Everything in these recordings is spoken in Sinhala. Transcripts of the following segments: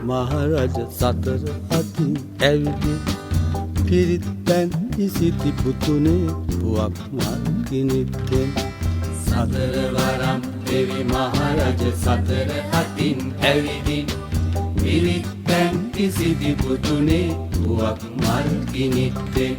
මහරජ සතර අතින් ඇවිදි පිරිත් පැන් ඉසිති පුතුනේ පුවක් මල් කිනිත්තෙන් සතර වරම් දෙවි මහරජ සතර අතින් ඇවිදි පිරිත් පැන් ඉසිති පුතුනේ පුවක් මල් කිනිත්තෙන්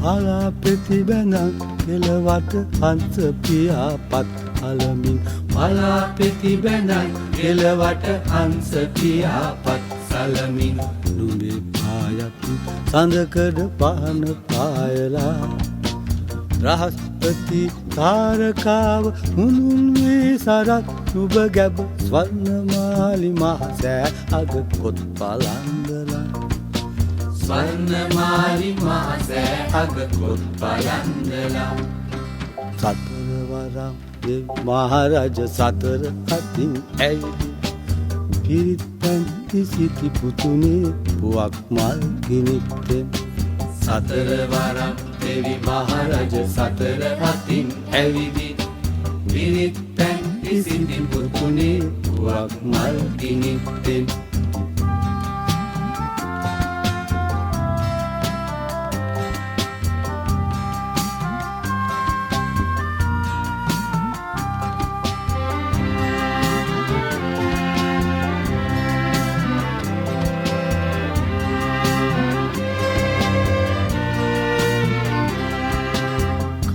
අලා ප්‍රතිබැනක් කෙලවට හංස පියාපත් අලමින් පලා ප්‍රතිබැනක් කෙලවට හංස පියාපත් සලමින් නුඹේ පායත් සඳකඩ පහන පායලා රහස්පති තාරකාව මුනුන් වේ සරත් නුඹ ගැබ ස්වර්ණමාලි මහසෑ අග කොත් පලන්දලා ස්වර්ණමාලි මහසෑ අග කොත් පලන්දලා සතරවරම් මහරජ සතර අතින් ඇවිදි පිරිත් පැන් ඉසිති පුතුනේ පුවක් මල් කිනිත්තෙන් සතර වරම් දෙවි මහරජ සතර අතින් ඇවිදි පිරිත් පැන් ඉසිති පුතුනේ පුවක් මල් කිනිත්තෙන්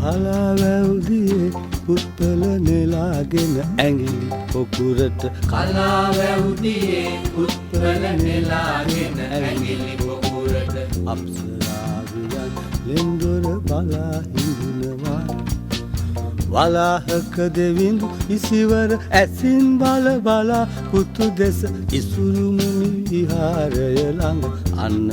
කලාවැව්දියේ පුත්තල නෙලාගෙන ඇඟිලි පොකුරට කලාවැව්දියේ පුත්තල නෙලාගෙන ඇඟිලි පොකුරට අප්සරාවියන් ලෙන්දොර බලා හිඳිනවා වලාහක දෙවිඳු ඉසිවර ඇසින් බල බලා පුතු දෙස ඉසුරු මුනි විහාරය ළඟ අන්න